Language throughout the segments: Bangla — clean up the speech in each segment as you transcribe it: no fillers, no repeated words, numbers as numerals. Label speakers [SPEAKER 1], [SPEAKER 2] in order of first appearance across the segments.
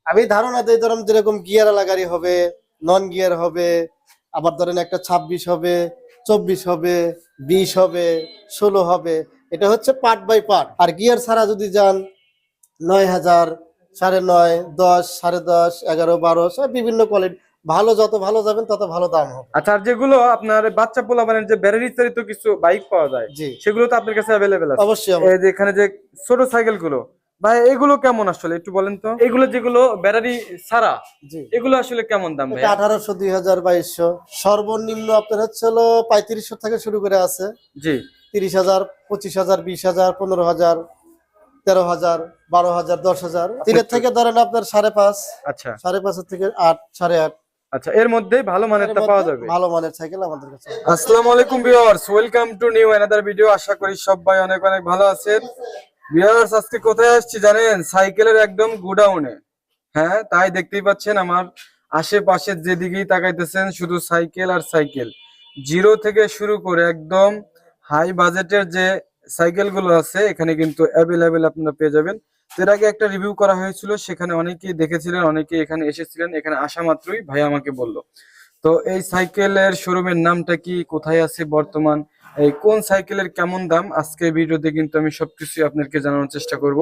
[SPEAKER 1] আমি ধারণা দিই ধরেন যেরকম গিয়ার আলা গাড়ি হবে, নন গিয়ার হবে, আবার ধরেন একটা 26 হবে, 24 হবে, 20 হবে, 16 হবে। এটা হচ্ছে পার্ট বাই পার্ট। আর গিয়ার ছাড়া যদি যান 9,000, 9.5, 10, 10.5, 11, 12 সব বিভিন্ন কোয়ালিটি। ভালো যত ভালো যাবেন তত ভালো দাম হবে।
[SPEAKER 2] আচ্ছা, আর যেগুলো আপনার বাচ্চা পোলাপানের যে ব্যাটারি চালিত কিছু বাইক পাওয়া যায়,
[SPEAKER 1] জি,
[SPEAKER 2] সেগুলো তো আপনার কাছে অ্যাভেলেবেল আছে।
[SPEAKER 1] অবশ্যই
[SPEAKER 2] এই
[SPEAKER 1] অবশ্যই।
[SPEAKER 2] যে এখানে যে ছোট সাইকেল গুলো, ভাই এগুলো কেমন আসলে একটু বলেন তো? এগুলো যেগুলো ব্যাটারি ছাড়া,
[SPEAKER 1] জি,
[SPEAKER 2] এগুলো আসলে কেমন দাম
[SPEAKER 1] এটা
[SPEAKER 2] ভাইয়া?
[SPEAKER 1] 1800, 2000, 2200। সর্বনিম্ন আপনার হচ্ছে হলো 3500 থেকে শুরু করে আছে।
[SPEAKER 2] জি।
[SPEAKER 1] 30,000, 25,000, 20,000, 15,000, 13,000, 12,000, 10,000। তিনের থেকে ধরেন আপনার 5.5,
[SPEAKER 2] আচ্ছা
[SPEAKER 1] 5.5 থেকে 8, 8.5।
[SPEAKER 2] আচ্ছা, এর মধ্যেই ভালো
[SPEAKER 1] এর
[SPEAKER 2] মানেরটা
[SPEAKER 1] মধ্যে
[SPEAKER 2] পাওয়া যাবে।
[SPEAKER 1] ভালো মানের সাইকেল আমাদের কাছে আছে।
[SPEAKER 2] আসসালামু আলাইকুম viewers, welcome to new another video. আশা করি সবাই অনেক অনেক ভালো আছেন। ভিউয়ার্স, আজকে কোথায় আসছি জানেন? সাইকেলের একদম গোডাউনে। হ্যাঁ, তাই দেখতেই পাচ্ছেন আমার আশেপাশে যেদিকেই তাকাইতেছেন শুধু সাইকেল আর সাইকেল। জিরো থেকে শুরু করে একদম হাই বাজেটের যে সাইকেল গুলো আছে এখানে কিন্তু অ্যাভেলেবেল আপনারা পেয়ে যাবেন। তো এর আগে একটা রিভিউ করা হয়েছিল, সেখানে অনেকেই দেখেছিলেন, অনেকেই এখানে এসেছিলেন। এখানে আসা মাত্রই ভাই আমাকে বলল। তো এই সাইকেলের শোরুমের নামটা কি, কোথায় আছে বর্তমান, এই কোন সাইকেলের কেমন দাম, আজকে ভিডিওতে কিন্তু আমি সবকিছু আপনাদেরকে জানানোর চেষ্টা করব।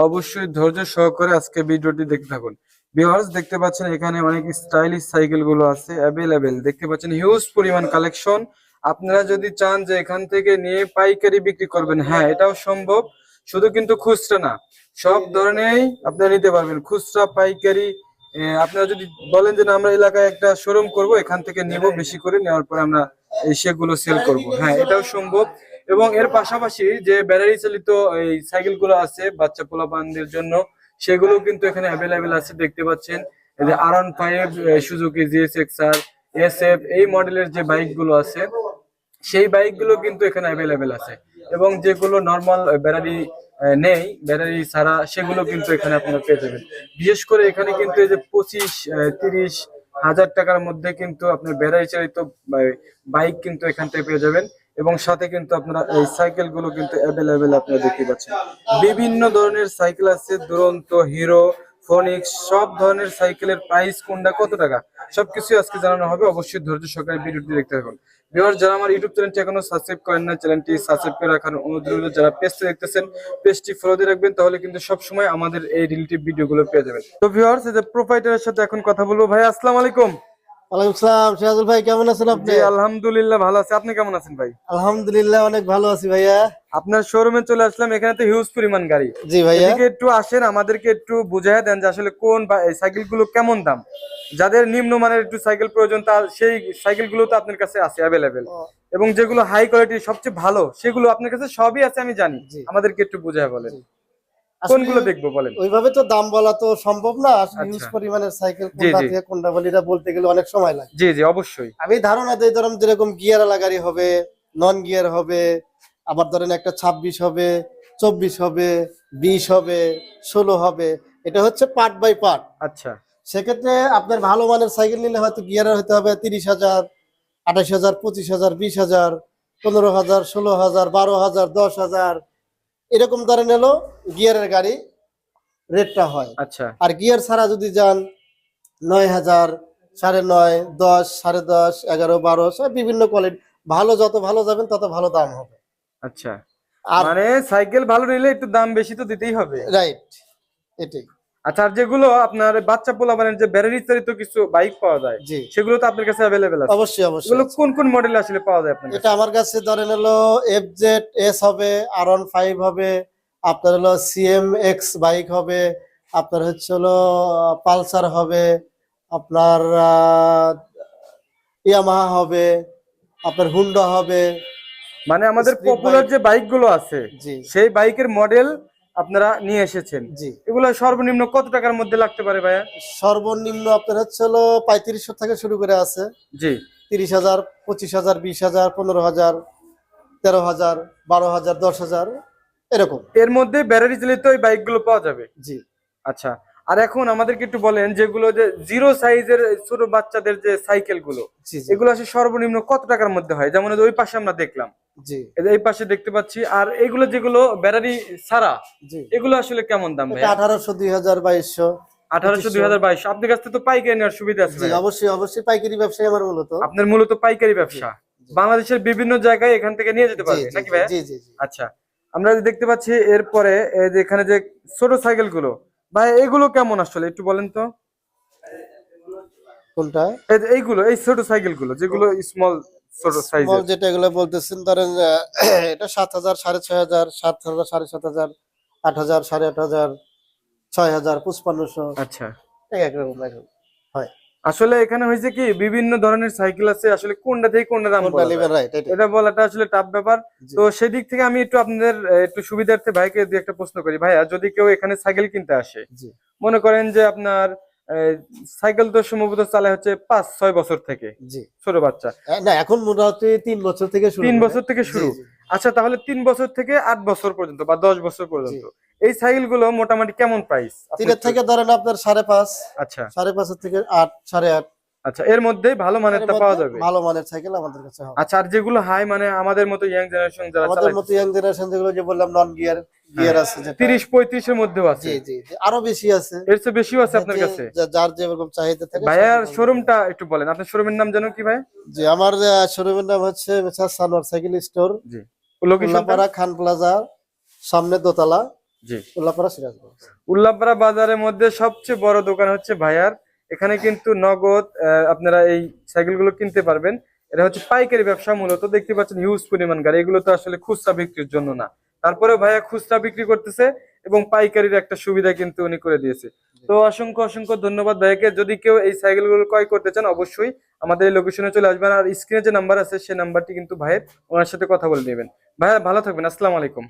[SPEAKER 2] অবশ্যই ধৈর্য সহকারে আজকে ভিডিওটি দেখতে থাকুন। ভিউয়ার্স, দেখতে পাচ্ছেন এখানে অনেক স্টাইলিশ সাইকেল গুলো আছে অ্যাভেলেবেল। দেখতে পাচ্ছেন হিউজ পরিমাণ কালেকশন। আপনারা যদি চান যে এখান থেকে নিয়ে পাইকারি বিক্রি করবেন, হ্যাঁ এটাও সম্ভব। শুধু কিন্তু খুচরা না, সব ধরনেরই আপনারা নিতে পারবেন, খুচরা পাইকারি। আপনারা যদি বলেন যে না আমরা এলাকায় একটা শোরুম করব, এখান থেকে নিব, বেশি করে নেওয়ার পর আমরা সেগুলো সেল করব, হ্যাঁ এটাও সম্ভব। এবং এর পাশাপাশি যে ব্যাটারি চালিত এই সাইকেল গুলো আছে বাচ্চা পোলাপানদের জন্য, সেগুলো কিন্তু এখানে অ্যাভেলেবেল আছে। দেখতে পাচ্ছেন এই যে R15, সুজুকি GSX-R, SF এই মডেলের যে বাইক গুলো আছে, সেই বাইক গুলো কিন্তু এখানে অ্যাভেলেবেল আছে। এবং যেগুলো নর্মাল ব্যাটারি নেই, ব্যাটারি ছাড়া, সেগুলো কিন্তু এখানে আপনারা পেয়ে যাবেন। বিশেষ করে এখানে কিন্তু এই যে 25-30 হাজার টাকার মধ্যে কিন্তু আপনার ব্যাটারি চালিত বাইক কিন্তু এখান থেকে পেয়ে যাবেন। এবং সাথে কিন্তু আপনারা এই সাইকেল গুলো কিন্তু অ্যাভেলেবেল আপনারা দেখতে পাচ্ছেন। বিভিন্ন ধরনের সাইকেল আছে, দুরন্ত, হিরো, ফোনিক্স, সব ধরনের সাইকেলের প্রাইস কোনটা কত টাকা সবকিছু আজকে জানানো হবে। অবশ্যই ধৈর্য সহকারে ভিডিওটি দেখতে থাকুন। ভিউয়ার্স, যারা আমার ইউটিউব চ্যানেলটি এখনো সাবস্ক্রাইব করেন না, চ্যানেলটি সাবস্ক্রাইব করে রাখার অনুরোধ রইল। যারা পেজটি দেখতেছেন, পেজটি ফলো দিয়ে রাখবেন, তাহলে কিন্তু সবসময় আমাদের এই রিলেটিভ ভিডিওগুলো পেয়ে যাবেন। তো ভিউয়ার্স, এই যে প্রোপাইটারের সাথে এখন কথা বলবো। ভাই আসসালামু আলাইকুম।
[SPEAKER 1] ওয়ালাইকুম আসসালাম, সিরাজুল ভাই কেমন আছেন আপনি?
[SPEAKER 2] জি আলহামদুলিল্লাহ ভালো আছি, আপনি কেমন আছেন ভাই?
[SPEAKER 1] আলহামদুলিল্লাহ অনেক ভালো আছি ভাইয়া।
[SPEAKER 2] আপনার শোরুমে চলে আসলাম, এখানে তো হিউজ পরিমাণ গাড়ি।
[SPEAKER 1] জি ভাইয়া।
[SPEAKER 2] এদিকে একটু আসেন, আমাদেরকে একটু বুঝাই দেন যে আসলে কোন সাইকেল গুলো কেমন দাম। যাদের নিম্নমানের একটু সাইকেল প্রয়োজন, তার সেই সাইকেল গুলো তো আপনার কাছে আছে অ্যাভেলেবেল।
[SPEAKER 1] ও,
[SPEAKER 2] এবং যেগুলো হাই কোয়ালিটি সবচেয়ে ভালো, সেগুলো আপনার কাছে সবই আছে আমি জানি।
[SPEAKER 1] জি
[SPEAKER 2] আমাদেরকে একটু বুঝাই বলেন
[SPEAKER 1] জি। আসলে
[SPEAKER 2] কোনগুলো দেখবো বলেন।
[SPEAKER 1] ওইভাবে তো দাম বলা তো সম্ভব না। আসলে হিউজ
[SPEAKER 2] আচ্ছা।
[SPEAKER 1] পরিমাণের সাইকেল
[SPEAKER 2] জি
[SPEAKER 1] কোনটা
[SPEAKER 2] জি।
[SPEAKER 1] থেকে কোনটা বলি এটা বলতে গেলে অনেক সময় লাগে।
[SPEAKER 2] জি জি অবশ্যই।
[SPEAKER 1] আমি ধারণা দিই ধরেন যেরকম গিয়ার আলা গাড়ি হবে, নন গিয়ার হবে, আবার ধরেন একটা 26 হবে, 24 হবে, 20 হবে, 16 হবে। এটা হচ্ছে পার্ট বাই পার্ট।
[SPEAKER 2] আচ্ছা
[SPEAKER 1] সেক্ষেত্রে আপনার ভালো মানের সাইকেল নিলে হয়তো গিয়ারের হতে হবে 30,000, 28,000, 25,000, 20,000, 15,000, 16,000, 12,000, 10,000। এরকম ধরেন এলো গিয়ারের গাড়ি রেটটা হয়।
[SPEAKER 2] আচ্ছা
[SPEAKER 1] আর গিয়ার ছাড়া যদি যান 9,000, 9.5, 10, 10.5, 11, 12 সব বিভিন্ন কোয়ালিটি। ভালো যত ভালো যাবেন তত ভালো দাম হবে।
[SPEAKER 2] আচ্ছা।
[SPEAKER 1] আর
[SPEAKER 2] মানে সাইকেল ভালো নিলে একটু দাম বেশি তো দিতেই হবে।
[SPEAKER 1] রাইট, এটাই।
[SPEAKER 2] আচ্ছা, আর যেগুলো আপনার বাচ্চা পোলাপানের যে ব্যাটারি চালিত কিছু বাইক পাওয়া যায়,
[SPEAKER 1] জি,
[SPEAKER 2] সেগুলো তো আপনার কাছে অ্যাভেলেবেল আছে।
[SPEAKER 1] অবশ্যই অবশ্যই
[SPEAKER 2] এগুলো
[SPEAKER 1] আছে।
[SPEAKER 2] কোন কোন মডেল আসলে পাওয়া যায় আপনার
[SPEAKER 1] এটা
[SPEAKER 2] কাছে?
[SPEAKER 1] আমার কাছে ধরেন হলো FZ S হবে, R15 হবে, আপনার হলো CMX বাইক হবে, আপনার হচ্ছে হলো পালসার হবে, আপনার ইয়ামাহা হবে, আপনার হুন্ডা হবে,
[SPEAKER 2] মানে আমাদের
[SPEAKER 1] স্প্রিট
[SPEAKER 2] পপুলার
[SPEAKER 1] বাইক।
[SPEAKER 2] যে বাইকগুলো আছে,
[SPEAKER 1] জি
[SPEAKER 2] সেই বাইকের মডেল আপনারা নিয়ে এসেছেন।
[SPEAKER 1] জি।
[SPEAKER 2] এগুলো সর্বনিম্ন কত টাকার মধ্যে লাগতে পারে ভাইয়া?
[SPEAKER 1] সর্বনিম্ন আপনার হচ্ছে হলো 3500 থেকে শুরু করে আছে।
[SPEAKER 2] জি
[SPEAKER 1] 30,000, 25,000, 20,000, 15,000, 13,000, 12,000, 10,000 এরকম।
[SPEAKER 2] এর মধ্যে ব্যাটারি চালিত এই বাইকগুলো পাওয়া যাবে।
[SPEAKER 1] জি
[SPEAKER 2] আচ্ছা, আর এখন আমাদেরকে একটু বলেন যেগুলো যে জিরো সাইজের ছোট বাচ্চাদের যে সাইকেল গুলো,
[SPEAKER 1] জি জি
[SPEAKER 2] এগুলো আসলে সর্বনিম্ন কত টাকার মধ্যে হয়? যেমন ওই পাশে আমরা দেখলাম,
[SPEAKER 1] জি
[SPEAKER 2] এই যে এই পাশে দেখতে পাচ্ছি। আর এগুলো যেগুলো ব্যাটারি ছাড়া,
[SPEAKER 1] জি।
[SPEAKER 2] এগুলো আসলে কেমন দাম
[SPEAKER 1] এটা
[SPEAKER 2] ভাইয়া?
[SPEAKER 1] 1800, 2000, 2200।
[SPEAKER 2] 1800 2022 আপনার কাছ থেকে তো পাইকারি নেওয়ার সুবিধা আছে
[SPEAKER 1] জি
[SPEAKER 2] ভাইয়া।
[SPEAKER 1] অবশ্যই অবশ্যই পাইকারি ব্যবসায় আমার মূলত।
[SPEAKER 2] আপনার মূলত পাইকারি ব্যবসা,
[SPEAKER 1] জি।
[SPEAKER 2] বাংলাদেশের বিভিন্ন জায়গায় এখান থেকে নিয়ে যেতে
[SPEAKER 1] জি
[SPEAKER 2] পারবে
[SPEAKER 1] জি
[SPEAKER 2] নাকি ভাইয়া?
[SPEAKER 1] জি জি জি।
[SPEAKER 2] আচ্ছা, আমরা যে দেখতে পাচ্ছি এরপরে এই যে এখানে যে ছোট সাইকেল গুলো, ভাই এগুলো কেমন আসলে একটু বলেন তো?
[SPEAKER 1] কোনটা?
[SPEAKER 2] এই যে এইগুলো, এই ছোট সাইকেল গুলো যেগুলো স্মল, ছোট
[SPEAKER 1] স্মল
[SPEAKER 2] সাইজের।
[SPEAKER 1] যেটা এগুলো বলতেছেন ধরেন এটা 7,000 6,500 7,000 7,500 8,000 8,500 6,000 5500
[SPEAKER 2] আচ্ছা,
[SPEAKER 1] এক রকম হয়।
[SPEAKER 2] আসলে এখানে হয়েছে কি বিভিন্ন ধরনের সাইকেল আছে, আসলে কোনটা থেকে কোনটা দাম
[SPEAKER 1] কোনটা
[SPEAKER 2] বলা
[SPEAKER 1] নেবেন
[SPEAKER 2] যায়
[SPEAKER 1] রাইট এটা।
[SPEAKER 2] এটা বলাটা আসলে টাফ ব্যাপার।
[SPEAKER 1] জি
[SPEAKER 2] তো সেদিক থেকে আমি একটু আপনাদের একটু সুবিধার্থে ভাইকে দিয়ে একটা প্রশ্ন করি, ভাইয়া যদি কেউ এখানে সাইকেল কিনতে আসে,
[SPEAKER 1] জি
[SPEAKER 2] মনে করেন যে আপনার সাইকেল তো সম্ভবত চালায় হচ্ছে 5-6 বছর থেকে,
[SPEAKER 1] জি।
[SPEAKER 2] ছোট বাচ্চা
[SPEAKER 1] না এখন মোটামুটি 3 বছর থেকে শুরু
[SPEAKER 2] 3
[SPEAKER 1] করে।
[SPEAKER 2] বছর থেকে
[SPEAKER 1] জি
[SPEAKER 2] শুরু।
[SPEAKER 1] জি
[SPEAKER 2] আচ্ছা, তাহলে 3 বছর থেকে 8 বছর পর্যন্ত বা 10 বছর
[SPEAKER 1] জি।
[SPEAKER 2] পর্যন্ত এই সাইকেল গুলো মোটামুটি কেমন প্রাইস?
[SPEAKER 1] 3 থেকে ধরেন আপনার 5.5
[SPEAKER 2] আচ্ছা
[SPEAKER 1] 5.5 থেকে 8 8.5
[SPEAKER 2] আচ্ছা, এর মধ্যেই ভালো
[SPEAKER 1] এর
[SPEAKER 2] মানেরটা
[SPEAKER 1] মধ্যে
[SPEAKER 2] পাওয়া যাবে।
[SPEAKER 1] ভালো মানের সাইকেল আমাদের কাছে হবে।
[SPEAKER 2] আচ্ছা, আর যেগুলো হাই মানে আমাদের মতো ইয়াং জেনারেশন যারা
[SPEAKER 1] আমাদের মতো
[SPEAKER 2] চালাইতেছে,
[SPEAKER 1] ইয়াং জেনারেশন যেগুলো যে বললাম নন গিয়ার
[SPEAKER 2] হ্যাঁ,
[SPEAKER 1] গিয়ার আছে যেটা
[SPEAKER 2] 30-35 এর মধ্যেও আছে,
[SPEAKER 1] জি জি জি আরো বেশি আছে।
[SPEAKER 2] এর চেয়ে বেশিও আছে
[SPEAKER 1] হ্যাঁ,
[SPEAKER 2] আপনার
[SPEAKER 1] যে
[SPEAKER 2] কাছে।
[SPEAKER 1] যার যেরকম চাহিদা থাকে
[SPEAKER 2] ভাইয়ার
[SPEAKER 1] সেরকম।
[SPEAKER 2] শোরুমটা একটু বলেন, আপনার শোরুমের নাম জানো কি ভাই?
[SPEAKER 1] জি আমার শোরুমের নাম হচ্ছে মেসার্স সানোয়ার সাইকেল স্টোর,
[SPEAKER 2] জি, লোকেশনটা?
[SPEAKER 1] উল্লাপাড়া খান প্লাজা সামনে দোতলা,
[SPEAKER 2] জি,
[SPEAKER 1] উল্লাপাড়া সিরাজগঞ্জ।
[SPEAKER 2] উল্লাপাড়া বাজারের মধ্যে সবচেয়ে বড় দোকান হচ্ছে ভাইয়ার। এখানে কিন্তু নগদ আপনারা এই সাইকেলগুলো কিনতে পারবেন। এটা হচ্ছে পাইকারি ব্যবসা, মূলত দেখতে পাচ্ছেন হিউজ পরিমাণ গাড়ি, এগুলো তো আসলে খুচরা বিক্রির জন্য না, তারপরে ভাইয়া খুচরা বিক্রি করতেছে এবং পাইকারির একটা সুবিধা কিন্তু উনি করে দিয়েছে। তো অসংখ্য অসংখ্য ধন্যবাদ ভাইয়াকে। যদি কেউ এই সাইকেলগুলো ক্রয় করতে চান অবশ্যই আমাদের এই লোকেশনে চলে আসবেন, আর স্ক্রিনে যে নাম্বার আছে সেই নাম্বারটি কিন্তু ভাইয়ের, ওনার সাথে কথা বলে নেবেন। ভাইয়া ভালো থাকবেন, আসসালামু আলাইকুম।